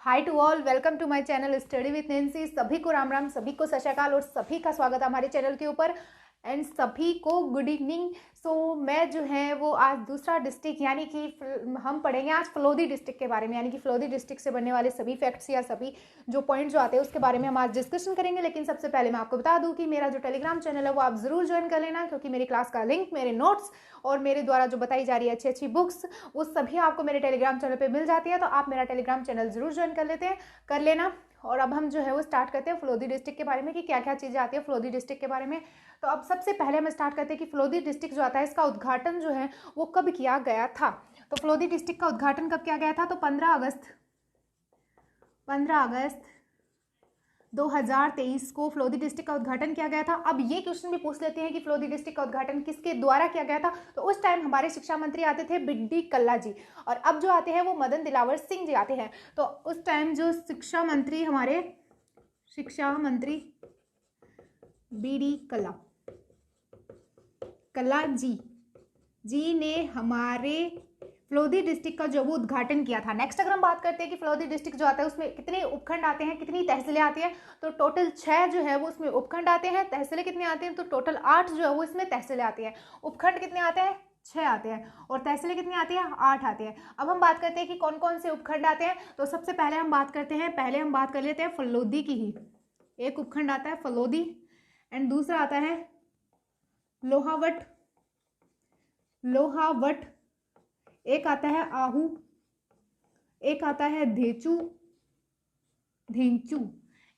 Hi to all, welcome to my channel study with Nancy. सभी को राम राम, सभी को सत श्री अकाल और सभी का स्वागत है हमारे चैनल के ऊपर एंड सभी को गुड इवनिंग। सो मैं जो है वो आज दूसरा डिस्ट्रिक्ट यानी कि हम पढ़ेंगे आज फलोदी डिस्ट्रिक्ट के बारे में, यानी कि फलोदी डिस्ट्रिक्ट से बनने वाले सभी फैक्ट्स या सभी जो पॉइंट जो आते हैं उसके बारे में हम आज डिस्कशन करेंगे। लेकिन सबसे पहले मैं आपको बता दूं कि मेरा जो टेलीग्राम चैनल है वो आप जरूर ज्वाइन कर लेना, क्योंकि मेरी क्लास का लिंक, मेरे नोट्स और मेरे द्वारा जो बताई जा रही है अच्छी अच्छी बुक्स वो सभी आपको मेरे टेलीग्राम चैनल पर मिल जाती है। तो आप मेरा टेलीग्राम चैनल जरूर ज्वाइन कर लेना। और अब हम जो है वो स्टार्ट करते हैं फलोदी डिस्ट्रिक्ट के बारे में कि क्या क्या चीज़ें आती है फलोदी डिस्ट्रिक्ट के बारे में। तो अब सबसे पहले हम स्टार्ट करते हैं कि फलोदी डिस्ट्रिक्ट जो आता है इसका उद्घाटन जो है वो कब किया गया था। तो फलोदी डिस्ट्रिक्ट का उद्घाटन कब किया गया था? तो 15 अगस्त 2023 को फलोदी डिस्ट्रिक्ट का उद्घाटन किया गया था। अब ये क्वेश्चन भी पूछ लेते हैं कि फलोदी डिस्ट्रिक्ट का उद्घाटन किसके द्वारा किया गया था। तो उस टाइम हमारे शिक्षा मंत्री आते थे बिड्डी कल्ला जी, और अब जो आते हैं वो मदन दिलावर सिंह जी आते हैं। तो उस टाइम जो शिक्षा मंत्री बीडी कल्ला जी ने हमारे फलोदी डिस्ट्रिक्ट का जो वो उद्घाटन किया था। नेक्स्ट अगर हम बात करते हैं कि फलोदी डिस्ट्रिक्ट जो आता है उसमें कितने उपखंड आते हैं, कितनी तहसीलें आती हैं, तो टोटल 6 जो है वो उसमें उपखंड आते हैं। तहसीलें कितनी आती हैं? तो टोटल 8 जो है वो इसमें तहसीलें आती हैं। उपखंड कितने आते हैं? 6 आते हैं। और तहसीलें कितनी आती है? 8 आती है। अब हम बात करते हैं कि कौन कौन से उपखंड आते हैं। तो सबसे पहले हम बात कर लेते हैं फलोदी की ही। एक उपखंड आता है फलोदी एंड दूसरा आता है लोहावट, एक आता है आहू, एक आता है धेंचू,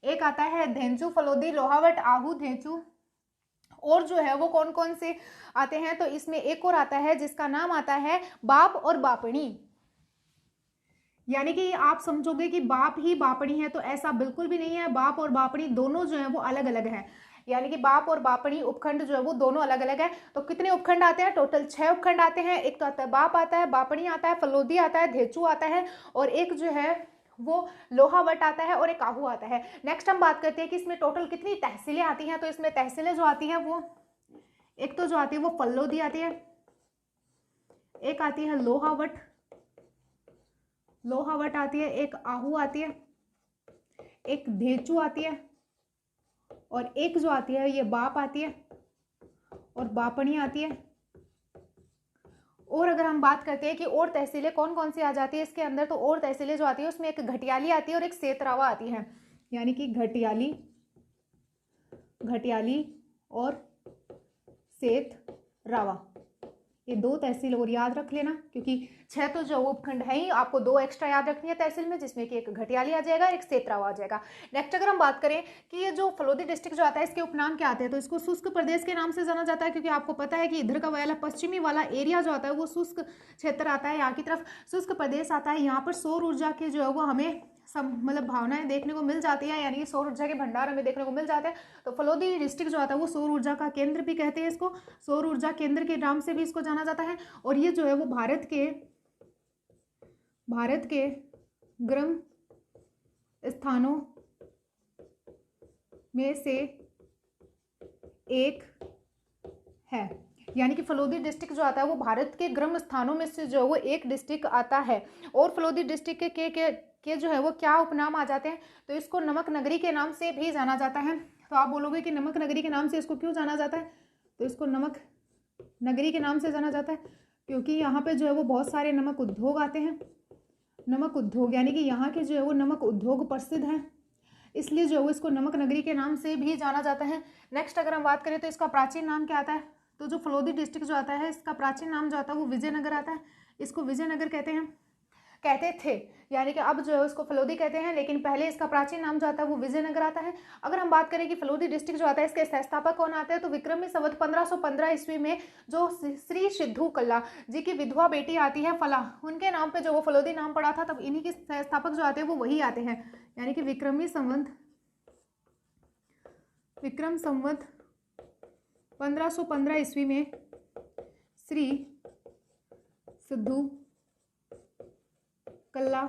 एक आता है धेंचू। फलोदी, लोहावट, आहू, धेंचू और जो है वो कौन कौन से आते हैं? तो इसमें एक और आता है जिसका नाम आता है बाप और बापणी। यानी कि आप समझोगे कि बाप ही बापणी है, तो ऐसा बिल्कुल भी नहीं है। बाप और बापणी दोनों जो है वो अलग अलग है, यानी कि बाप और बापणी उपखंड जो है वो दोनों अलग अलग है। तो कितने उपखंड आते हैं? टोटल 6 उपखंड आते हैं। एक तो आता है बाप आता है, बापणी आता है, फलोदी आता है, धेंचू आता है और एक जो है वो लोहावट आता है और एक आहू आता है। नेक्स्ट हम बात करते हैं कि इसमें टोटल कितनी तहसीलें आती हैं। तो इसमें तहसीलें जो आती हैं वो एक तो जो आती है वो फलोदी आती है, एक आती है लोहावट आती है, एक आहू आती है, एक धेंचू आती है और एक जो आती है ये बाप आती है और बापणी आती है। और अगर हम बात करते हैं कि और तहसीलें कौन कौन सी आ जाती है इसके अंदर, तो और तहसीलें जो आती है उसमें एक घटियाली आती है और एक सेतरावा आती है। यानी कि घटियाली और सेतरावा, ये 2 तहसील और याद रख लेना, क्योंकि 6 तो जो उपखंड है ही, आपको 2 एक्स्ट्रा याद रखनी है तहसील में, जिसमें कि एक घटियाली आ जाएगा, एक सेतरावा आ जाएगा। नेक्स्ट अगर हम बात करें कि ये जो फलोदी डिस्ट्रिक्ट जो आता है इसके उपनाम क्या आते हैं, तो इसको शुष्क प्रदेश के नाम से जाना जाता है, क्योंकि आपको पता है कि इधर का वाला पश्चिमी वाला एरिया जो आता है वो शुष्क क्षेत्र आता है, यहाँ की तरफ शुष्क प्रदेश आता है। यहाँ पर सौर ऊर्जा के जो है वो हमें मतलब भावनाएं देखने को मिल जाती है, यानी कि सौर ऊर्जा के भंडार हमें देखने को मिल जाते हैं। तो फलोदी डिस्ट्रिक्ट जो आता है वो सौर ऊर्जा का केंद्र भी कहते हैं इसको, सौर ऊर्जा केंद्र के नाम से भी इसको जाना जाता है। और ये जो है वो भारत के गर्म स्थानों में से एक है, यानी कि फलोदी डिस्ट्रिक्ट जो आता है वो भारत के गर्म स्थानों में से जो है वो एक डिस्ट्रिक्ट आता है। और फलोदी डिस्ट्रिक्ट के जो है वो क्या उपनाम आ जाते हैं, तो इसको नमक नगरी के नाम से भी जाना जाता है। तो आप बोलोगे कि नमक नगरी के नाम से इसको क्यों जाना जाता है? तो इसको नमक नगरी के नाम से जाना जाता है क्योंकि यहाँ पे जो है वो बहुत सारे नमक उद्योग आते हैं। नमक उद्योग यानी कि यहाँ के जो है वो नमक उद्योग प्रसिद्ध हैं, इसलिए जो है वो इसको नमक नगरी के नाम से भी जाना जाता है। नेक्स्ट अगर हम बात करें तो इसका प्राचीन नाम क्या आता है, तो जो फलोदी डिस्ट्रिक्ट जो आता है इसका प्राचीन नाम जो आता है वो विजयनगर आता है। इसको विजयनगर कहते थे, यानी कि अब जो है उसको फलोदी कहते हैं, लेकिन पहले इसका प्राचीन नाम जो आता है वो विजयनगर आता है। अगर हम बात करें कि फलोदी डिस्ट्रिक्ट जो आता है इसके संस्थापक कौन आते हैं, तो विक्रमी संवत 1515 ईस्वी में जो श्री सिद्धू कल्ला जी की विधवा बेटी आती है फला, उनके नाम पे जो वो फलोदी नाम पड़ा था, तब इन्हीं के संस्थापक जो आते हैं वो वही आते हैं। यानी कि विक्रम संवत 1515 ईस्वी में श्री सिद्धू कल्ला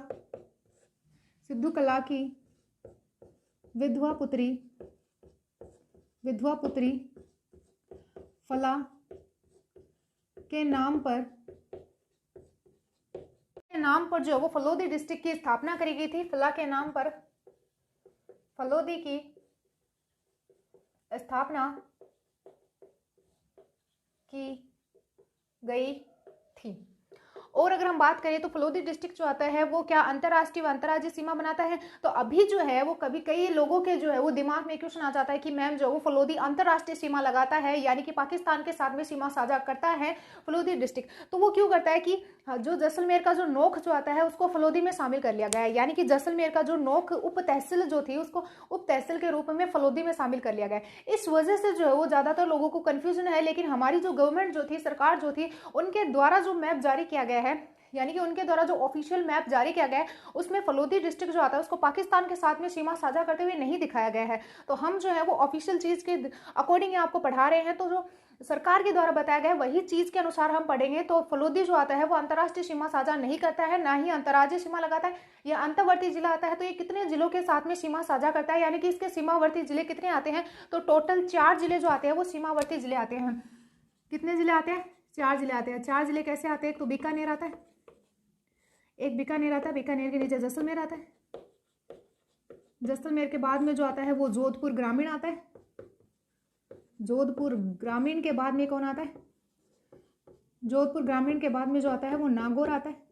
की विधवा पुत्री फला के नाम नाम पर जो है वो फलोदी डिस्ट्रिक्ट की स्थापना करी गई थी। फला के नाम पर फलोदी की स्थापना की गई थी। और अगर हम बात करें तो फलोदी डिस्ट्रिक्ट जो आता है वो क्या अंतर्राष्ट्रीय व अंतर्राज्यीय सीमा बनाता है। तो अभी जो है वो कभी कई लोगों के जो है वो दिमाग में क्वेश्चन आ जाता है कि मैम जो वो फलोदी अंतर्राष्ट्रीय सीमा लगाता है, यानी कि पाकिस्तान के साथ में सीमा साझा करता है फलोदी डिस्ट्रिक्ट। तो वो क्यों करता है कि जो जैसलमेर का जो नोख जो आता है उसको फलोदी में शामिल कर लिया गया है, यानी कि जैसलमेर का जो नोख उप तहसील जो थी उसको उप तहसील के रूप में फलोदी में शामिल कर लिया गया है। इस वजह से जो है वो ज्यादातर लोगों को कंफ्यूजन है। लेकिन हमारी जो गवर्नमेंट जो थी, सरकार जो थी, उनके द्वारा जो मैप जारी किया गया है, यानी कि उनके द्वारा जो ऑफिशियल मैप जारी किया गया है उसमें फलोदी डिस्ट्रिक्ट जो आता है उसको पाकिस्तान के साथ में सीमा साझा करते हुए नहीं दिखाया गया है। तो हम जो है वो ऑफिशियल चीज के अकॉर्डिंग आपको पढ़ा रहे हैं। तो जो सरकार के द्वारा बताया गया है वही चीज के अनुसार हम पढ़ेंगे। तो फलोदी जो आता है वो अंतर्राष्ट्रीय सीमा साझा नहीं करता है, ना ही अंतर्राज्यीय सीमा लगाता है। यह अंतर्वर्ती जिला आता है। तो ये कितने जिलों के साथ में सीमा साझा करता है, यानी कि इसके सीमावर्ती जिले कितने आते हैं। तो टोटल 4 जिले जो आते हैं वो सीमावर्ती जिले आते हैं। कितने जिले आते हैं? 4 जिले आते हैं। 4 जिले कैसे आते हैं? एक तो बीकानेर आता है, एक बीकानेर आता है, बीकानेर के नीचे जैसलमेर आता है, जैसलमेर के बाद में जो आता है वो जोधपुर ग्रामीण आता है, जोधपुर ग्रामीण के बाद में कौन आता है? जोधपुर ग्रामीण के बाद में जो आता है वो नागौर आता है।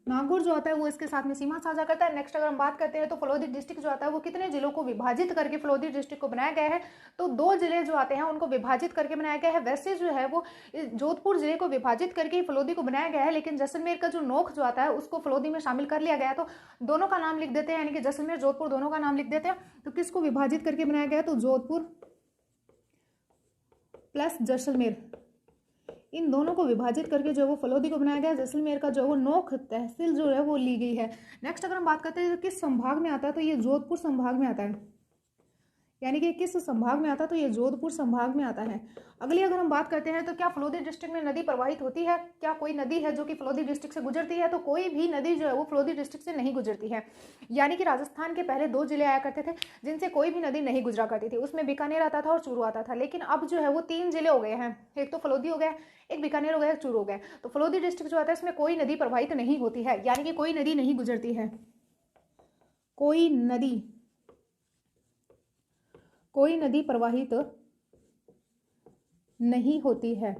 नागौर जो आता है वो इसके साथ में सीमा साझा करता है। नेक्स्ट अगर हम बात करते हैं तो फलोदी डिस्ट्रिक्ट जो आता है वो कितने जिलों को विभाजित करके फलोदी डिस्ट्रिक्ट को बनाया गया है। तो 2 जिले जो आते हैं उनको विभाजित करके बनाया गया है। वैसे जो है वो जोधपुर जिले को विभाजित करके फलोदी को बनाया गया है, लेकिन जैसलमेर का जो नोख जो आता है उसको फलोदी में शामिल कर लिया गया है। तो दोनों का नाम लिख देते हैं, यानी कि जैसलमेर जोधपुर दोनों का नाम लिख देते हैं। तो किसको विभाजित करके बनाया गया है? तो जोधपुर प्लस जैसलमेर, इन दोनों को विभाजित करके जो वो फलोदी को बनाया गया। जैसलमेर का जो वो नोख तहसील जो है वो ली गई है। नेक्स्ट अगर हम बात करते हैं तो किस संभाग में आता है, तो ये जोधपुर संभाग में आता है, यानी कि किस संभाग में आता है? तो ये जोधपुर संभाग में आता है। अगली अगर हम बात करते हैं तो क्या फलोदी डिस्ट्रिक्ट में नदी प्रवाहित होती है? क्या कोई नदी है जो कि फलोदी डिस्ट्रिक्ट से गुजरती है? तो कोई भी नदी जो है वो फलोदी डिस्ट्रिक्ट से नहीं गुजरती है। यानी कि राजस्थान के पहले 2 जिले आया करते थे जिनसे कोई भी नदी नहीं गुजरा करती थी, उसमें बीकानेर आता था और चूरू आता था। लेकिन अब जो है वो 3 जिले हो गए हैं, एक तो फलोदी हो गया, एक बीकानेर हो गया, एक चूरू हो गया। तो फलोदी डिस्ट्रिक्ट जो आता है इसमें कोई नदी प्रवाहित नहीं होती है, यानी कि कोई नदी नहीं गुजरती है, कोई नदी प्रवाहित नहीं होती है।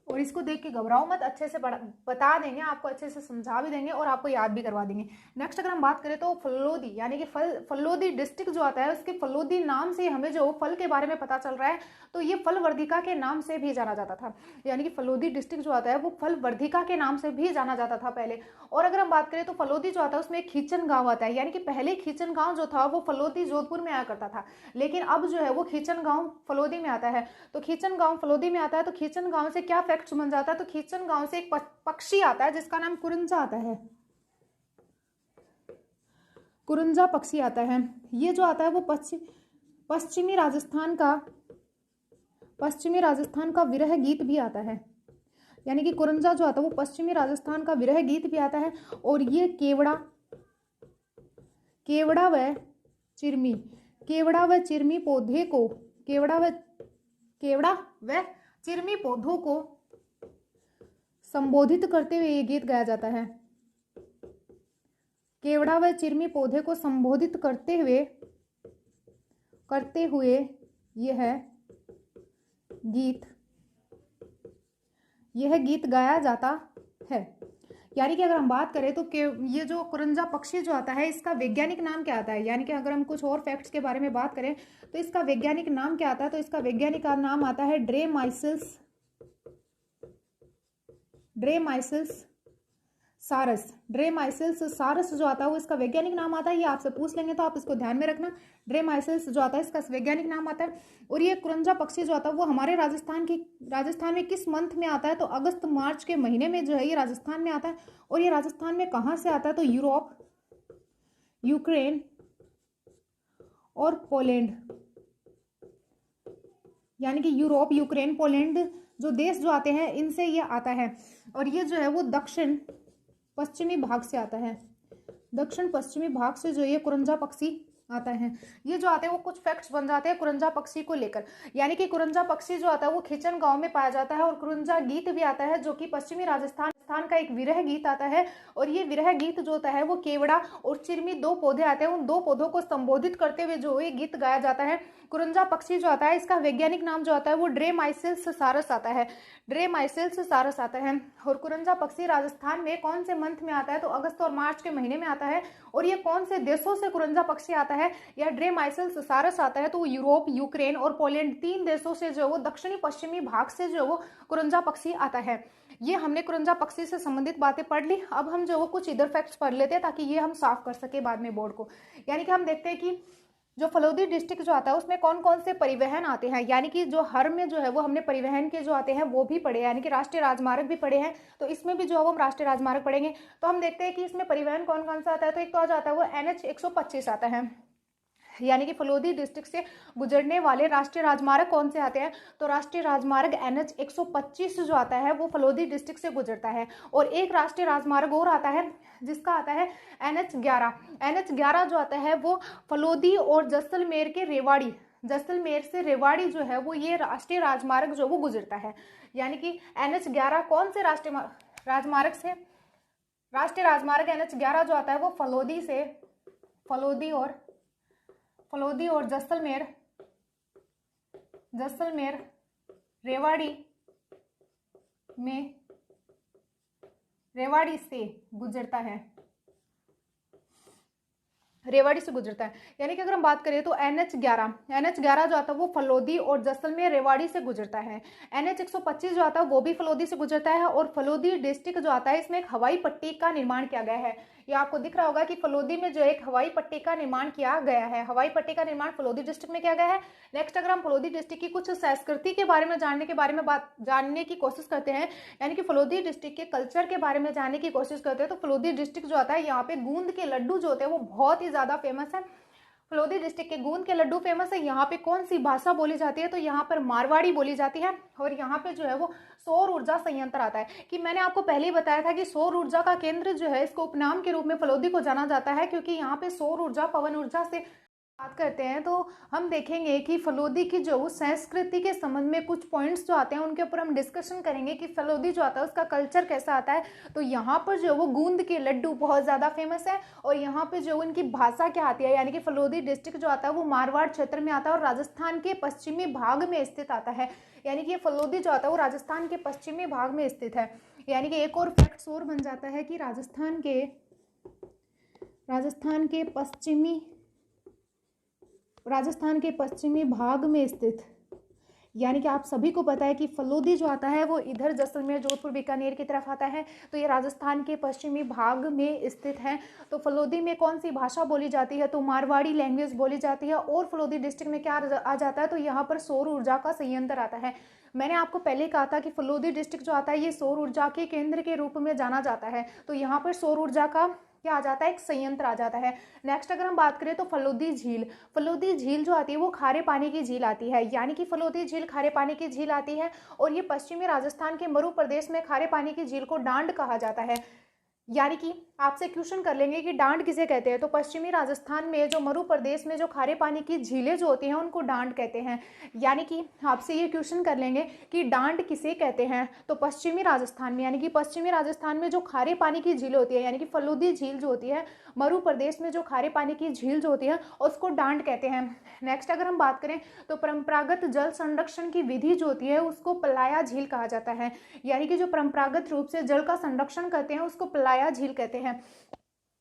और इसको देख के घबराओ मत, अच्छे से बता देंगे आपको, अच्छे से समझा भी देंगे और आपको याद भी करवा देंगे। नेक्स्ट अगर हम बात करें तो फलोदी यानी कि फलोदी डिस्ट्रिक्ट जो आता है उसके फलोदी नाम से हमें जो फल के बारे में पता चल रहा है। तो ये फल वर्धिका के नाम से भी जाना जाता था, यानी कि फलोदी डिस्ट्रिक्ट जो आता है वो फल वर्धिका के नाम से भी जाना जाता था पहले। और अगर हम बात करें तो फलोदी जो आता है उसमें खींचन गाँव आता है, यानी कि पहले खींचन गाँव जो था वो फलोदी जोधपुर में आया करता था, लेकिन अब जो है वो खींचन गाँव फलोदी में आता है। तो खींचन गाँव फलोदी में आता है। तो खींचन गाँव से क्या फैक्ट बन जाता है? तो खींचन गांव से एक पक्षी आता है जिसका नाम कुरंजा आता है, कुरंजा पक्षी आता है। ये जो आता है वो पश्चिमी राजस्थान का विरह गीत भी आता है, यानी कि कुरंजा जो आता है वो पश्चिमी राजस्थान का विरह गीत भी आता है। और ये केवड़ा व चिरमी पौधे को केवड़ा व चिरमी पौधों को संबोधित करते हुए ये गीत गाया जाता है। केवड़ा व चिरमी पौधे को संबोधित करते हुए यह गीत गाया जाता है। यानी कि अगर हम बात करें तो ये जो कुरंजा पक्षी जो आता है इसका वैज्ञानिक नाम क्या आता है? यानी कि अगर हम कुछ और फैक्ट्स के बारे में बात करें तो इसका वैज्ञानिक नाम क्या आता है? तो इसका वैज्ञानिक नाम आता है ड्रेमाइसिल्स सारस जो आता है वो इसका वैज्ञानिक नाम आता है। ये आपसे पूछ लेंगे तो आप इसको ध्यान में रखना। ड्रेमाइसिल्स जो आता है इसका वैज्ञानिक नाम आता है। और ये कुरंजा पक्षी जो आता है वो हमारे राजस्थान में किस मंथ में आता है? तो अगस्त मार्च के महीने में जो है ये राजस्थान में आता है। और ये राजस्थान में कहाँ से आता है? तो यूरोप, यूक्रेन और पोलैंड, यानी कि यूरोप, यूक्रेन, पोलैंड जो देश जो आते हैं इनसे ये आता है। और ये जो है वो दक्षिण पश्चिमी भाग से आता है, दक्षिण पश्चिमी भाग से जो ये कुरंजा पक्षी आता है। ये जो आते हैं वो कुछ फैक्ट्स बन जाते हैं कुरंजा पक्षी को लेकर, यानी कि कुरंजा पक्षी जो आता है वो खींचन गांव में पाया जाता है। और कुरंजा गीत भी आता है जो कि पश्चिमी राजस्थान राजस्थान का एक विरह गीत आता है, और ये विरह गीत जो होता है वो केवड़ा और चिरमी दो पौधे आते हैं, उन दो पौधों को संबोधित करते हुए जो ये गीत गाया जाता है। कुरंजा पक्षी जो आता है इसका वैज्ञानिक नाम जो आता है वो ड्रेमाइसेल्स सारस आता है, ड्रेमाइसेल्स सारस आता है। और कुरंजा पक्षी राजस्थान में कौन से मंथ में आता है, तो अगस्त और मार्च के महीने में आता है। और ये कौन से देशों से कुरंजा पक्षी आता है या ड्रेमाइसेल्स सारस आता है, तो यूरोप, यूक्रेन और पोलैंड, 3 देशों से जो वो दक्षिणी पश्चिमी भाग से जो वो कुरंजा पक्षी आता है। ये हमने कुरंजा पक्षी से संबंधित बातें पढ़ ली। अब हम जो वो कुछ इधर फैक्ट्स पढ़ लेते हैं ताकि ये हम साफ कर सके बाद में बोर्ड को। यानी कि हम देखते हैं कि जो फलोदी डिस्ट्रिक्ट जो आता है उसमें कौन कौन से परिवहन आते हैं, यानी कि जो हर में जो है वो हमने परिवहन के जो आते हैं वो भी पढ़े, यानी कि राष्ट्रीय राजमार्ग भी पढ़े हैं, तो इसमें भी जो है वो हम राष्ट्रीय राजमार्ग पढ़ेंगे। तो हम देखते हैं कि इसमें परिवहन कौन कौन सा आता है, तो एक तो आ जाता है वो NH 125 आता है, यानी कि फलोदी डिस्ट्रिक्ट से गुजरने वाले राष्ट्रीय राजमार्ग कौन से आते हैं, तो राष्ट्रीय राजमार्ग NH 125 जो आता है वो फलोदी डिस्ट्रिक्ट से गुजरता है। और एक राष्ट्रीय राजमार्ग और आता है जिसका आता है NH 11, NH 11 जो आता है वो फलोदी और जैसलमेर के रेवाड़ी, जैसलमेर से रेवाड़ी जो है वो ये राष्ट्रीय राजमार्ग जो वो गुजरता है। यानी कि NH 11 कौन से राष्ट्रीय राजमार्ग से, राष्ट्रीय राजमार्ग NH 11 जो आता है वो फलोदी से, फलोदी और जैसलमेर, रेवाड़ी में, रेवाड़ी से गुजरता है, रेवाड़ी से गुजरता है। यानी कि अगर हम बात करें तो NH 11 जो आता है वो फलोदी और जैसलमेर रेवाड़ी से गुजरता है। NH 125 जो आता है वो भी फलोदी से गुजरता है। और फलोदी डिस्ट्रिक्ट जो आता है इसमें एक हवाई पट्टी का निर्माण किया गया है। ये आपको दिख रहा होगा कि फलोदी में जो एक हवाई पट्टी का निर्माण किया गया है, हवाई पट्टी का निर्माण फलोदी डिस्ट्रिक्ट में किया गया है। नेक्स्ट अगर हम फलोदी डिस्ट्रिक्ट की कुछ संस्कृति के बारे में जानने की कोशिश करते हैं, यानी कि फलोदी डिस्ट्रिक्ट के कल्चर के बारे में जानने की कोशिश करते हैं, तो फलोदी डिस्ट्रिक्ट जो आता है यहाँ पे गूंद के लड्डू जो होते हैं वो बहुत ही ज्यादा फेमस है। फलोदी डिस्ट्रिक्ट के गूंद के लड्डू फेमस है। यहाँ पे कौन सी भाषा बोली जाती है, तो यहाँ पर मारवाड़ी बोली जाती है। और यहाँ पे जो है वो सौर ऊर्जा संयंत्र आता है, कि मैंने आपको पहले ही बताया था कि सौर ऊर्जा का केंद्र जो है इसको उपनाम के रूप में फलोदी को जाना जाता है, क्योंकि यहाँ पे सौर ऊर्जा, पवन ऊर्जा से बात करते हैं। तो हम देखेंगे कि फलोदी की जो संस्कृति के संबंध में कुछ पॉइंट्स जो आते हैं उनके ऊपर हम डिस्कशन करेंगे कि फलोदी जो आता है उसका कल्चर कैसा आता है। तो यहाँ पर जो वो गूंद के लड्डू बहुत ज़्यादा फेमस है। और यहाँ पे जो उनकी भाषा क्या आती है, यानी कि फलोदी डिस्ट्रिक्ट जो आता है वो मारवाड़ क्षेत्र में आता है और राजस्थान के पश्चिमी भाग में स्थित आता है। यानी कि ये फलोदी जो आता है वो राजस्थान के पश्चिमी भाग में स्थित है। यानी कि एक और फैक्ट और बन जाता है कि राजस्थान के पश्चिमी भाग में स्थित, यानी कि आप सभी को पता है कि फलोदी जो आता है वो इधर जैसलमेर, जोधपुर, बीकानेर की तरफ आता है, तो ये राजस्थान के पश्चिमी भाग में स्थित है। तो फलोदी में कौन सी भाषा बोली जाती है, तो मारवाड़ी लैंग्वेज बोली जाती है। और फलोदी डिस्ट्रिक्ट में क्या आ जाता है, तो यहाँ पर सौर ऊर्जा का संयंत्र आता है। मैंने आपको पहले कहा था कि फलोदी डिस्ट्रिक्ट जो आता है ये सौर ऊर्जा के केंद्र के रूप में जाना जाता है। तो यहाँ पर सौर ऊर्जा का क्या आ जाता है, एक संयंत्र आ जाता है। नेक्स्ट अगर हम बात करें तो फलोदी झील जो आती है वो खारे पानी की झील आती है, यानी कि फलोदी झील खारे पानी की झील आती है। और ये पश्चिमी राजस्थान के मरु प्रदेश में खारे पानी की झील को डांड कहा जाता है। यानी कि आपसे क्वेश्चन कर लेंगे कि डांड किसे कहते हैं, तो पश्चिमी राजस्थान में जो मरु प्रदेश में जो खारे पानी की झीलें जो होती हैं उनको डांड कहते हैं। यानी कि आपसे ये क्वेश्चन कर लेंगे कि डांड किसे कहते हैं, तो पश्चिमी राजस्थान में, यानी कि पश्चिमी राजस्थान में जो खारे पानी की झील होती है, यानी कि फलोदी झील जो होती है, मरु प्रदेश में जो खारे पानी की झील जो होती है उसको डांड कहते हैं। नेक्स्ट अगर हम बात करें तो परंपरागत जल संरक्षण की विधि जो होती है उसको पलाया झील कहा जाता है। यानी कि जो परंपरागत रूप से जल का संरक्षण करते हैं उसको पलाया झील कहते हैं।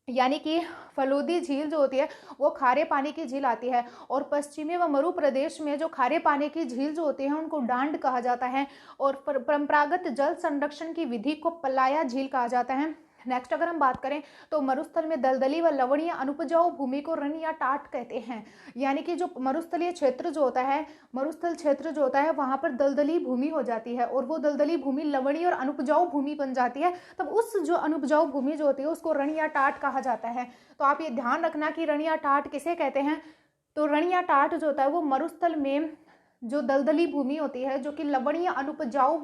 यानी कि फलोदी झील जो होती है वो खारे पानी की झील आती है। और पश्चिमी व मरु प्रदेश में जो खारे पानी की झील जो होती है उनको डांड कहा जाता है। और परंपरागत जल संरक्षण की विधि को पलाया झील कहा जाता है। नेक्स्ट अगर हम बात करें तो मरुस्थल में दलदली व लवणीय अनुपजाऊ भूमि को रण या टाट कहते हैं। यानी कि जो मरुस्थलीय क्षेत्र जो होता है, मरुस्थल क्षेत्र जो होता है वहां पर दलदली भूमि हो जाती है और वो दलदली भूमि लवणीय और अनुपजाऊ भूमि बन जाती है। तब उस जो अनुपजाऊ भूमि जो होती है उसको रण या टाट कहा जाता है। तो आप ये ध्यान रखना कि रण या टाट किसे कहते हैं, तो रण या टाट जो होता है वो मरुस्थल में जो दलदली भूमि होती है, जो कि लवणीय अनुपजाऊ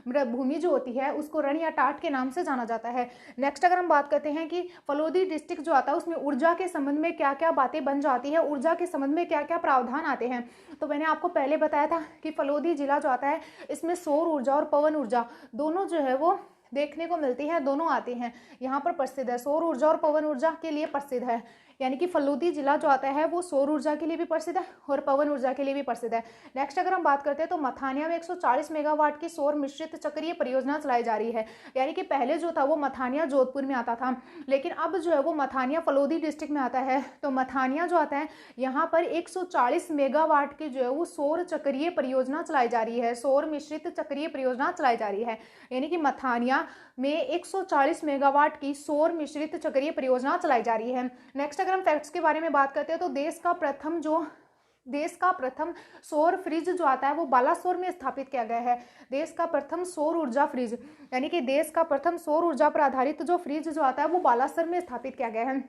भूमि जो होती है उसको रण या टाट के नाम से जाना जाता है। नेक्स्ट अगर हम बात करते हैं कि फलोदी डिस्ट्रिक्ट जो आता है उसमें ऊर्जा के संबंध में क्या क्या बातें बन जाती है, ऊर्जा के संबंध में क्या क्या प्रावधान आते हैं, तो मैंने आपको पहले बताया था कि फलोदी जिला जो आता है इसमें सौर ऊर्जा और पवन ऊर्जा दोनों जो है वो देखने को मिलती है, दोनों आती हैं यहाँ पर प्रसिद्ध है। सौर ऊर्जा और पवन ऊर्जा के लिए प्रसिद्ध है, यानी कि फलोदी जिला जो आता है वो सौर ऊर्जा के लिए भी प्रसिद्ध है और पवन ऊर्जा के लिए भी प्रसिद्ध है। नेक्स्ट अगर हम बात करते हैं तो मथानिया में 140 मेगावाट की सौर मिश्रित चक्रीय परियोजना चलाई जा रही है, यानी कि पहले जो था वो मथानिया जोधपुर में आता था, लेकिन अब जो है वो मथानिया फलोदी डिस्ट्रिक्ट में आता है। तो मथानिया जो आता है यहाँ पर 140 मेगावाट की जो है वो सौर चक्रीय परियोजना चलाई जा रही है, सौर मिश्रित चक्रीय परियोजना चलाई जा रही है, यानी कि मथानिया में 140 मेगावाट की सौर मिश्रित चक्रीय परियोजना चलाई जा रही है। नेक्स्ट अगर हम फैक्ट्स के बारे में बात करते हैं तो देश का प्रथम सौर फ्रिज जो आता है वो बालासोर में स्थापित किया गया है। देश का प्रथम सौर ऊर्जा फ्रिज, यानी कि देश का प्रथम सौर ऊर्जा पर आधारित जो फ्रिज जो आता है वो बालासोर में स्थापित किया गया है,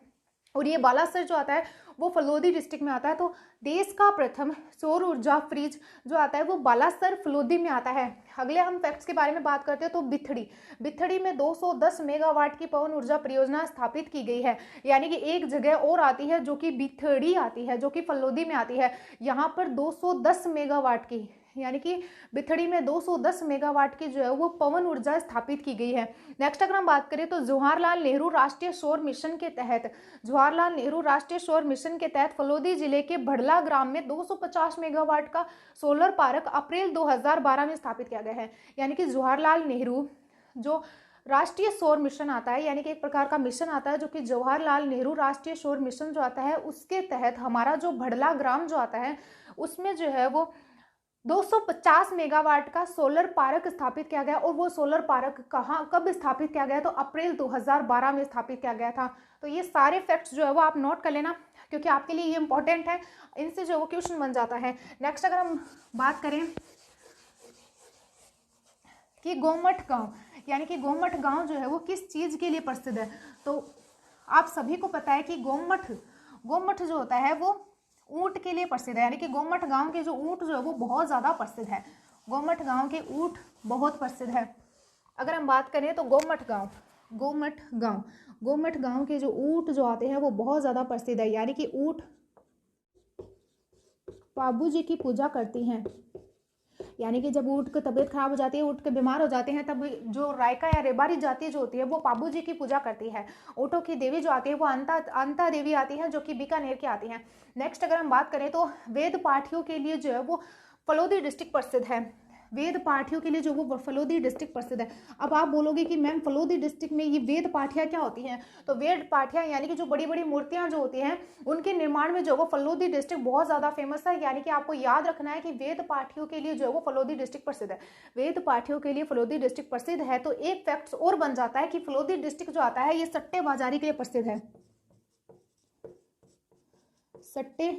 और ये बालासर जो आता है वो फलोदी डिस्ट्रिक्ट में आता है। तो देश का प्रथम सौर ऊर्जा फ्रिज जो आता है वो बालासर फलोदी में आता है। अगले हम फैक्ट्स के बारे में बात करते हैं तो बिथड़ी में 210 मेगावाट की पवन ऊर्जा परियोजना स्थापित की गई है, यानी कि एक जगह और आती है जो कि बिथड़ी आती है, जो कि फलोदी में आती है। यहाँ पर 210 मेगावाट की, यानी कि बिथड़ी में 210 मेगावाट की जो है वो पवन ऊर्जा स्थापित की गई है। नेक्स्ट अगर हम बात करें तो जवाहरलाल नेहरू राष्ट्रीय सौर मिशन के तहत फलोदी जिले के भड़ला ग्राम में 250 मेगावाट का सोलर पार्क अप्रैल 2012 में स्थापित किया गया है, यानी कि जवाहरलाल नेहरू जो राष्ट्रीय सौर मिशन आता है, यानी कि एक प्रकार का मिशन आता है जो कि जवाहरलाल नेहरू राष्ट्रीय सौर मिशन जो आता है उसके तहत हमारा जो भड़ला ग्राम जो आता है उसमें जो है वो 250 मेगावाट का सोलर पार्क स्थापित किया गया। और वो सोलर पार्क कब स्थापित किया गया, तो अप्रैल 2012 में स्थापित किया गया था। तो ये सारे फैक्ट्स जो है वो आप नोट कर लेना, क्योंकि आपके लिए ये इंपॉर्टेंट है, इनसे जो वो क्वेश्चन बन जाता है। नेक्स्ट अगर हम बात करें कि गोमठ गांव, यानी कि गोमठ गांव जो है वो किस चीज के लिए प्रसिद्ध है, तो आप सभी को पता है कि गोमठ जो होता है वो ऊंट के लिए प्रसिद्ध है, यानी कि गोमठ गांव के जो ऊंट जो है वो बहुत ज़्यादा प्रसिद्ध है। गोमठ गांव के ऊंट बहुत प्रसिद्ध है। अगर हम बात करें तो गोमठ गांव के जो ऊंट जो आते हैं वो बहुत ज़्यादा प्रसिद्ध है, यानी कि ऊंट बाबू जी की पूजा करती हैं, यानी कि जब ऊँट की तबीयत खराब हो जाती है, ऊँट के बीमार हो जाते हैं, तब जो रायका या रेबारी जाति जो होती है वो पाबू जी की पूजा करती है। ऊँटों की देवी जो आती है वो अंता देवी आती है, जो कि बीकानेर की आती है। नेक्स्ट अगर हम बात करें तो वेद पाठियों के लिए जो है वो फलोदी डिस्ट्रिक्ट प्रसिद्ध है। वेद पाठियों के लिए जो वो फलोदी डिस्ट्रिक्ट प्रसिद्ध है। अब आप बोलोगे कि मैम फलोदी डिस्ट्रिक्ट में ये वेद पाठियाँ क्या होती हैं, तो वेद पाठियाँ यानी कि जो बड़ी बड़ी मूर्तियाँ जो होती हैं उनके निर्माण में जो वो फलोदी डिस्ट्रिक्ट बहुत ज़्यादा फेमस है, यानी कि आपको याद रखना है कि वेद पाठियों के लिए जो है वो फलोदी डिस्ट्रिक्ट प्रसिद्ध है। वेद पाठियों के लिए फलोदी डिस्ट्रिक्ट प्रसिद्ध है। तो एक फैक्ट और बन जाता है कि फलोदी डिस्ट्रिक्ट जो आता है ये सट्टे बाजारी के लिए प्रसिद्ध है। सट्टे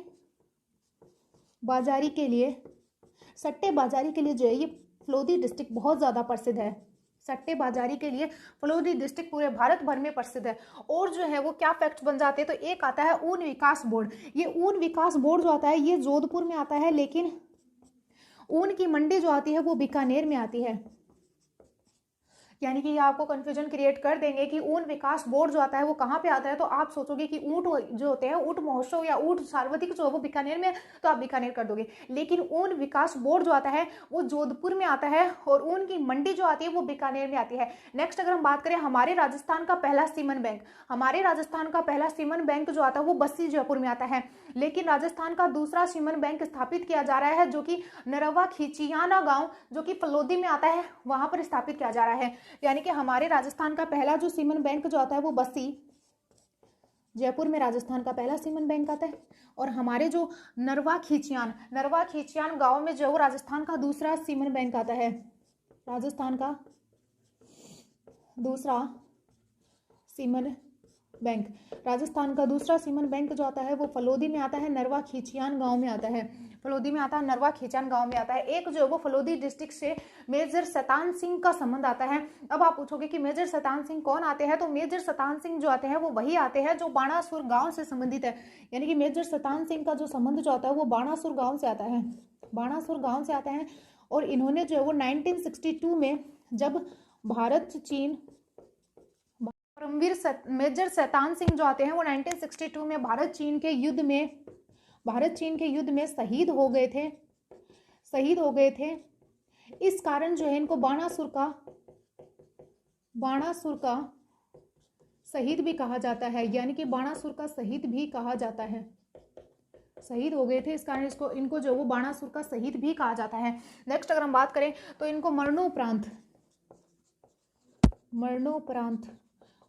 बाजारी के लिए जो है ये फलोदी डिस्ट्रिक्ट बहुत ज़्यादा प्रसिद्ध है। सट्टे बाजारी के लिए फलोदी डिस्ट्रिक्ट पूरे भारत भर में प्रसिद्ध है। और जो है वो क्या फैक्ट्स बन जाते हैं, तो एक आता है ऊन विकास बोर्ड। ये ऊन विकास बोर्ड जो आता है ये जोधपुर में आता है, लेकिन ऊन की मंडी जो आती है वो बीकानेर में आती है, यानी कि ये आपको कंफ्यूजन क्रिएट कर देंगे कि ऊन विकास बोर्ड जो आता है वो कहाँ पे आता है। तो आप सोचोगे कि ऊँट जो होते हैं, ऊँट महोत्सव या ऊँट सार्वधिक जो है वो बीकानेर में, तो आप बीकानेर कर दोगे, लेकिन ऊन विकास बोर्ड जो आता है वो जोधपुर में आता है, और ऊन की मंडी जो आती है वो बीकानेर में आती है। नेक्स्ट अगर हम बात करें हमारे राजस्थान का पहला सीमन बैंक जो आता है वो बस्सी जयपुर में आता है, लेकिन राजस्थान का दूसरा सीमन बैंक स्थापित किया जा रहा है जो कि नरवा खिचियाना गाँव जो कि फलोदी में आता है वहां पर स्थापित किया जा रहा है। यानी कि हमारे राजस्थान का पहला जो सीमन बैंक जो आता है वो बस्सी जयपुर में राजस्थान का पहला सीमन बैंक आता है, और हमारे जो नरवा खिचियान गांव में जो राजस्थान का दूसरा सीमन बैंक आता है। राजस्थान का दूसरा सीमन बैंक जो आता है वो फलोदी में आता है, नरवा खिचियान गांव में आता है। एक जो वो फलोदी डिस्ट्रिक्ट से मेजर शैतान सिंह का संबंध आता है। अब आप पूछोगे कि मेजर शैतान सिंह कौन आते हैं, तो मेजर शैतान सिंह जो आते हैं वो वही आते हैं जो बाणासुर गांव से संबंधित है, यानी कि मेजर शैतान सिंह का जो संबंध जो आता है वो बाणासुर गांव से आता है। और इन्होंने जो है वो 1962 में जब मेजर शैतान सिंह जो आते हैं वो 1962 में भारत चीन के युद्ध में शहीद हो गए थे। इस कारण जो है इनको बाणासुर का बाणासुर का शहीद भी कहा जाता है, यानी कि बाणासुर का शहीद भी कहा जाता है। शहीद हो गए थे इस कारण इसको इनको जो वो बाणासुर का शहीद भी कहा जाता है। नेक्स्ट अगर हम बात करें तो इनको मरणोपरांत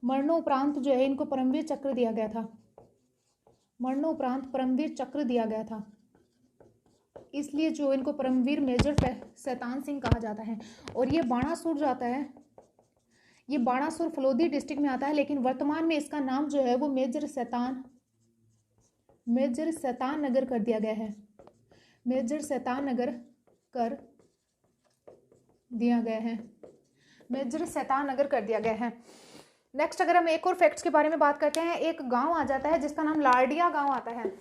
मरणोपरांत जो है इनको परमवीर चक्र दिया गया था। मरणोपरांत परमवीर चक्र दिया गया था, इसलिए जो इनको परमवीर मेजर शैतान सिंह कहा जाता है। और ये बाणासुर जो आता है, ये बाणासुर फलोदी डिस्ट्रिक्ट में आता है, लेकिन वर्तमान में इसका नाम जो है वो मेजर शैतान नगर कर दिया गया है। मेजर शैतान नगर कर दिया गया है। मेजर शैतान नगर कर दिया गया है। नेक्स्ट अगर हम एक और फैक्ट्स के बारे में बात करते हैं, एक गांव आ जाता है जिसका नाम लाडिया गांव आता है,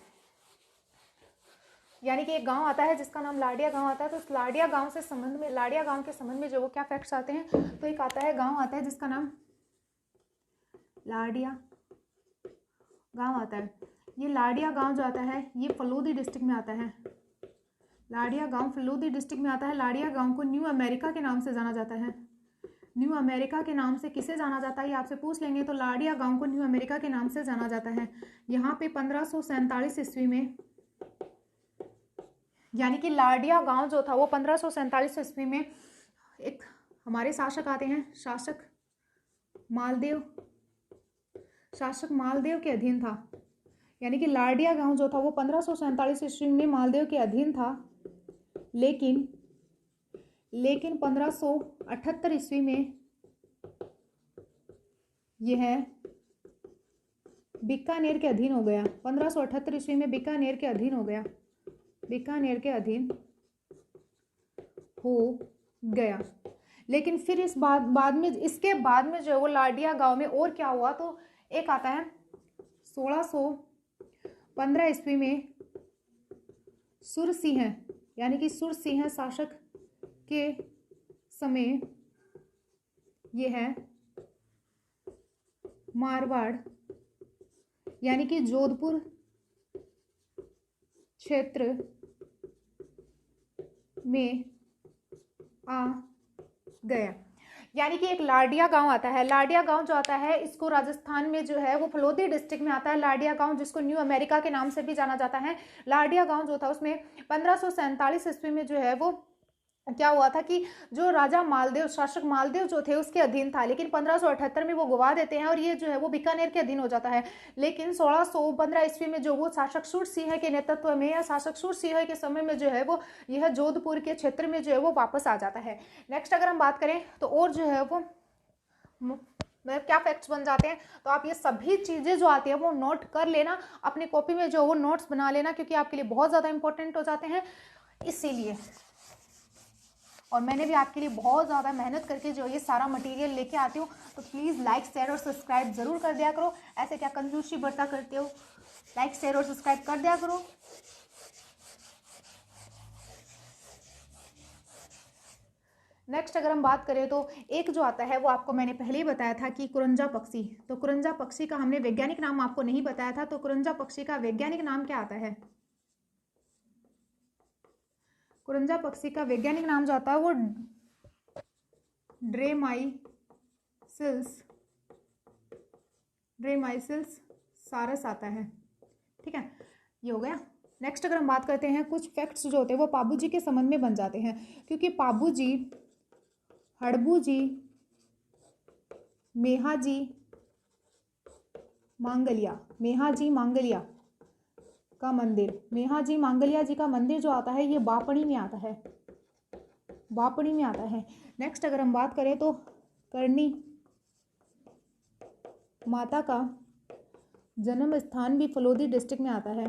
यानी कि एक गांव आता है जिसका नाम लाडिया गांव आता है। तो इस लाडिया गांव के संबंध में जो वो क्या फैक्ट्स आते हैं, तो एक आता है गांव आता है जिसका नाम लाडिया गांव आता है। ये लाडिया गांव जो आता है ये फलोदी डिस्ट्रिक्ट में आता है। लाडिया गांव फलोदी डिस्ट्रिक्ट में आता है। लाडिया गांव को न्यू अमेरिका के नाम से जाना जाता है। न्यू अमेरिका के नाम से किसे जाना जाता है ये आपसे पूछ लेंगे, तो लाडिया गांव को न्यू अमेरिका के नाम से जाना जाता है। यहाँ पे 1547 ईस्वी में, यानी कि लाडिया गांव जो था वो 1547 ईस्वी में एक हमारे शासक आते हैं, शासक मालदेव के अधीन था। यानी कि लाडिया गांव जो था वो 1547 ईस्वी में मालदेव के अधीन था, लेकिन 1578 ईस्वी में यह बीकानेर के अधीन हो गया। 1578 ईस्वी में बीकानेर के अधीन हो गया। बीकानेर के अधीन हो गया। लेकिन फिर इसके बाद में जो है वो लाडिया गांव में और क्या हुआ, तो एक आता है 1615 ईस्वी में सुरसिंह, यानी कि सुरसिंह शासक के समय ये है मारवाड़, यानी कि जोधपुर क्षेत्र में आ गया। यानी कि एक लाडिया गांव आता है। लाडिया गांव जो आता है इसको राजस्थान में जो है वो फलोदी डिस्ट्रिक्ट में आता है। लाडिया गांव जिसको न्यू अमेरिका के नाम से भी जाना जाता है। लाडिया गांव जो था उसमें 1547 ईस्वी में जो है वो क्या हुआ था कि जो राजा मालदेव, शासक मालदेव जो थे उसके अधीन था, लेकिन 1578 में वो गवा देते हैं और ये जो है वो बीकानेर के अधीन हो जाता है। लेकिन 1615 ईस्वी में जो वो शासक सूरसिंह के नेतृत्व में या शासक सूरसिंह के समय में जो है वो यह जोधपुर के क्षेत्र में जो है वो वापस आ जाता है। नेक्स्ट अगर हम बात करें तो और जो है वो क्या फैक्ट्स बन जाते हैं, तो आप ये सभी चीज़ें जो आती है वो नोट कर लेना, अपनी कॉपी में जो वो नोट्स बना लेना, क्योंकि आपके लिए बहुत ज़्यादा इंपॉर्टेंट हो जाते हैं इसीलिए। और मैंने भी आपके लिए बहुत ज़्यादा मेहनत करके जो ये सारा मटेरियल लेके आती हूँ, तो प्लीज़ लाइक शेयर और सब्सक्राइब ज़रूर कर दिया करो। ऐसे क्या कंजूसी बरता करते हो, लाइक शेयर और सब्सक्राइब कर दिया करो। नेक्स्ट अगर हम बात करें तो एक जो आता है वो आपको मैंने पहले ही बताया था कि कुरंजा पक्षी। तो कुरंजा पक्षी का हमने वैज्ञानिक नाम आपको नहीं बताया था, तो कुरंजा पक्षी का वैज्ञानिक नाम क्या आता है? कुरंजा पक्षी का वैज्ञानिक नाम जो आता है वो ड्रेमाइसिल्स सारस आता है। ठीक है, ये हो गया। नेक्स्ट अगर हम बात करते हैं, कुछ फैक्ट्स जो होते हैं वो पाबू जी के संबंध में बन जाते हैं, क्योंकि पाबू जी, हड़बू जी, मेहाजी मांगलिया का मंदिर, मेहाजी मांगलिया जी का मंदिर जो आता है ये बापणी में आता है। नेक्स्ट अगर हम बात करें तो करनी माता का जन्म स्थान भी फलोदी डिस्ट्रिक्ट में आता है।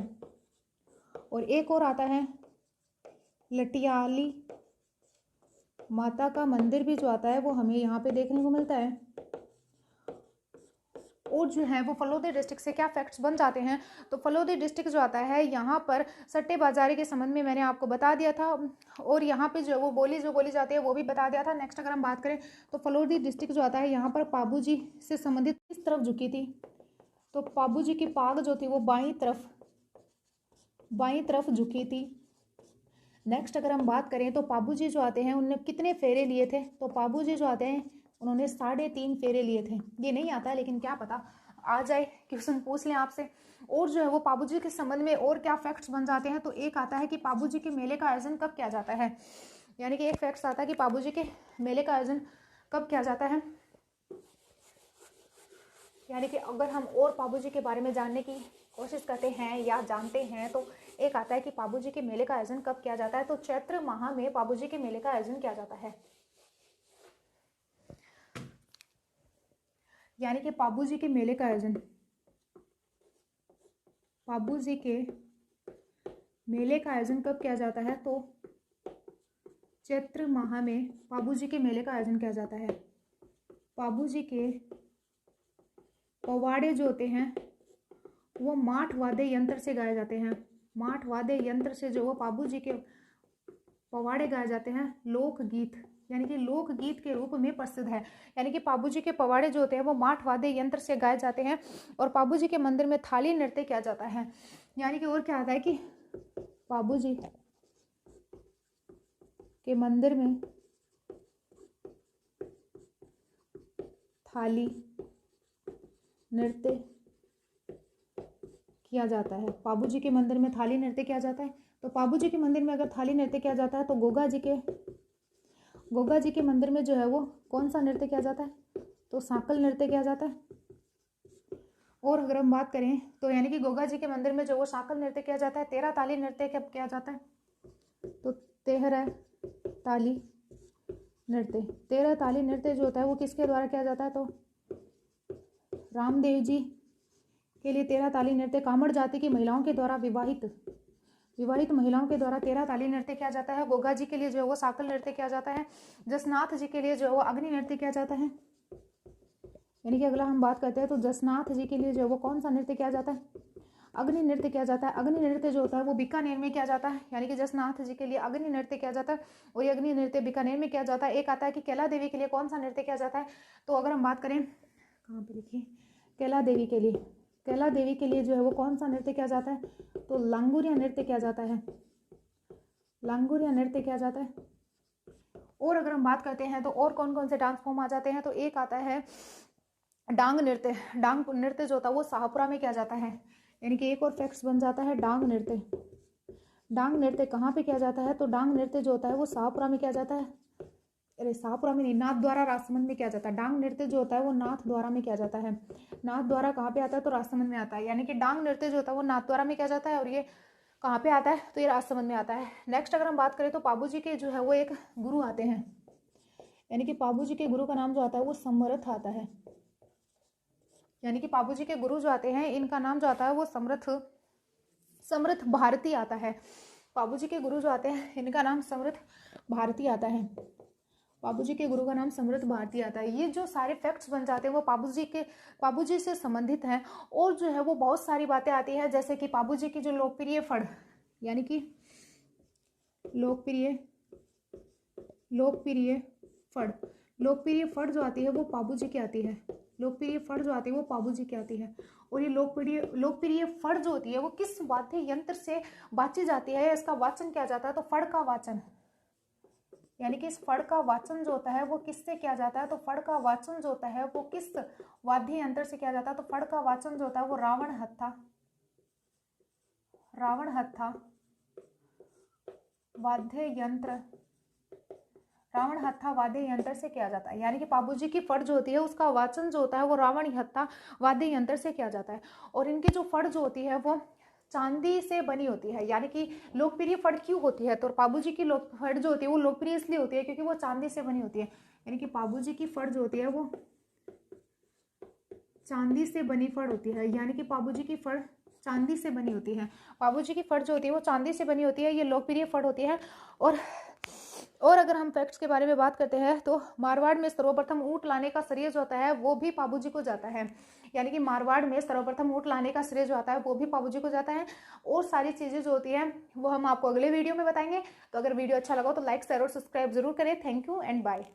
और एक और आता है लटियाली माता का मंदिर भी जो आता है वो हमें यहाँ पे देखने को मिलता है। और जो है वो फलोदी डिस्ट्रिक्ट से क्या फैक्ट्स बन जाते हैं, तो फलोदी डिस्ट्रिक्ट जो आता है यहाँ पर सट्टेबाजारी के संबंध में मैंने आपको बता दिया था, और यहाँ पे जो बोली जाती है वो भी बता दिया था। नेक्स्ट अगर हम बात करें तो फलोदी डिस्ट्रिक्ट जो आता है यहाँ पर पाबू जी से संबंधित किस तरफ झुकी थी, तो पाबू जी की पाग जो थी वो बाईं तरफ झुकी थी। नेक्स्ट अगर हम बात करें तो पाबू जी जो आते हैं उनने कितने फेरे लिए थे, तो पाबू जी जो आते हैं उन्होंने 3.5 फेरे लिए थे। ये नहीं आता है, लेकिन क्या पता आ जाए, क्वेश्चन पूछ लें आपसे। और जो है वो पाबू जी के संबंध में और क्या फैक्ट्स बन जाते हैं, तो एक आता है कि पाबू जी के मेले का आयोजन कब किया जाता है। यानी कि एक फैक्ट्स आता है कि पाबू जी के मेले का आयोजन कब किया जाता है। यानी कि अगर हम और पाबू जी के बारे में जानने की कोशिश करते हैं या जानते हैं, तो एक आता है कि पाबू जी के मेले का आयोजन कब किया जाता है। तो चैत्र माह में पाबू जी के मेले का आयोजन किया जाता है। यानी कि पाबू जी के मेले का आयोजन, पाबू जी के मेले का आयोजन कब किया जाता है, तो चैत्र माह में पाबू जी के मेले का आयोजन किया जाता है। पाबू जी के पवाड़े जो होते हैं वो माठ वाद्य यंत्र से गाए जाते हैं। माठ वाद्य यंत्र से जो वो पाबू जी के पवाड़े गाए जाते हैं, लोकगीत यानी कि लोकगीत के रूप में प्रसिद्ध है। यानी कि पाबू जी के पवाड़े जो होते हैं वो माठ वाद्य यंत्र से गाए जाते हैं। और पाबू जी के मंदिर में थाली नृत्य किया जाता है। यानी कि और क्या आता है कि पाबू जी के मंदिर में थाली नृत्य किया जाता है। पाबू जी के मंदिर में थाली नृत्य किया जाता है। तो पाबू जी के मंदिर में अगर थाली नृत्य किया जाता है, तो गोगा जी के मंदिर में जो है वो कौन सा नृत्य किया जाता है, तो सांकल नृत्य किया जाता है। और अगर हम बात करें तो यानी कि गोगा जी के मंदिर में जो वो सांकल नृत्य किया जाता है। 13 ताली नृत्य कब किया जाता है, तो 13 ताली नृत्य। 13 ताली नृत्य जो होता है वो किसके द्वारा किया जाता है, तो रामदेव जी के लिए 13 ताली नृत्य कामड़ जाति की महिलाओं के द्वारा विवाहित महिलाओं के द्वारा 13 ताली नृत्य किया जाता है। गोगा जी के लिए जो है वो सांकल नृत्य किया जाता है। जसनाथ जी के लिए जो है वो अग्नि नृत्य किया जाता है। यानी कि अगला हम बात करते हैं तो जसनाथ जी के लिए जो है वो कौन सा नृत्य किया जाता है, अग्नि नृत्य किया जाता है। अग्नि नृत्य जो होता है वो बीकानेर में किया जाता है। यानी कि जसनाथ जी के लिए अग्नि नृत्य किया जाता है और ये अग्नि नृत्य बीकानेर में किया जाता है। एक आता है कि कैला देवी के लिए कौन सा नृत्य किया जाता है, तो अगर हम बात करें कहाँ पे लिखिए, कैला देवी के लिए जो है वो कौन सा नृत्य किया जाता है, तो लांगुरिया नृत्य किया जाता है। लांगुरिया नृत्य किया जाता है। और अगर हम बात करते हैं तो और कौन कौन से डांस फॉर्म आ जाते हैं, तो एक आता है डांग नृत्य। डांग नृत्य जो होता है वो शाहपुरा में किया जाता है। यानी कि एक और फैक्ट्स बन जाता है डांग नृत्य। डांग नृत्य कहाँ पे किया जाता है, तो डांग नृत्य जो होता है वो शाहपुरा में किया जाता है। अरे शाहपुरा में नहीं, नाथ द्वारा राजसमंद में किया जाता है। डांग नृत्य जो होता है वो नाथ द्वारा में किया जाता है। नाथ द्वारा कहाँ पे आता है, तो राजसमंद में आता है। यानी कि डांग नृत्य जो होता है वो नाथ द्वारा में किया जाता है और ये कहाँ पे आता है, तो ये राजसमंद में आता है। नेक्स्ट अगर हम बात करें तो पाबू जी के जो है वो एक गुरु आते हैं। यानी कि पाबू जी के गुरु का नाम जो आता है वो समर्थ आता है। यानी कि पाबू जी के गुरु जो आते हैं इनका नाम जो आता है वो समर्थ भारती आता है। पाबू जी के गुरु जो आते हैं इनका नाम समर्थ भारती आता है। पाबू जी के गुरु का नाम समर्थ भारती आता है। ये जो सारे फैक्ट्स बन जाते हैं वो पाबू जी से संबंधित हैं। और जो है वो बहुत सारी बातें आती हैं, जैसे कि पाबू जी की जो लोकप्रिय फड़, यानी कि लोकप्रिय फड़ जो आती है वो पाबू जी की आती है। लोकप्रिय फड़ जो आती है वो पाबू जी की आती है। और ये लोकप्रिय फड़ जो होती है वो किस वाद्य यंत्र से बाची जाती है, इसका वाचन किया जाता है, तो फड़ का वाचन। यानी कि इस फड़ का वाचन जो होता है वो किससे किया जाता है, तो फड़ का वाचन जो होता है वो किस वाद्य यंत्र से किया जाता है, तो फड़ का वाचन जो होता है वो रावण हत्था वाद्य यंत्र से किया जाता है। यानी कि पाबू जी की फड़ जो होती है उसका वाचन जो होता है वो रावण हत्था वाद्य यंत्र से किया जाता है। और इनकी जो फड़ जो होती है वो चांदी से बनी होती है। यानी कि लोकप्रिय फड़ क्यों होती है, तो पाबू जी की फड़ जो होती है वो लोकप्रिय इसलिए होती है क्योंकि वो चांदी से बनी होती है। यानी कि पाबू जी की फड़ जो होती है वो चांदी से बनी फड़ होती है। यानी कि पाबू जी की फड़ चांदी से बनी होती है। पाबू जी की फड़ जो होती है वो चांदी से बनी होती है, ये लोकप्रिय फड़ होती है। और अगर हम फैक्ट्स के बारे में बात करते हैं तो मारवाड़ में सर्वप्रथम ऊँट लाने का श्रेय जो होता है वो भी पाबू जी को जाता है। यानी कि मारवाड़ में सर्वप्रथम ऊँट लाने का श्रेय जो आता है वो भी पाबू जी को जाता है। और सारी चीज़ें जो होती हैं वो हम आपको अगले वीडियो में बताएंगे। तो अगर वीडियो अच्छा लगा तो लाइक शेयर और सब्सक्राइब जरूर करें। Thank you and bye.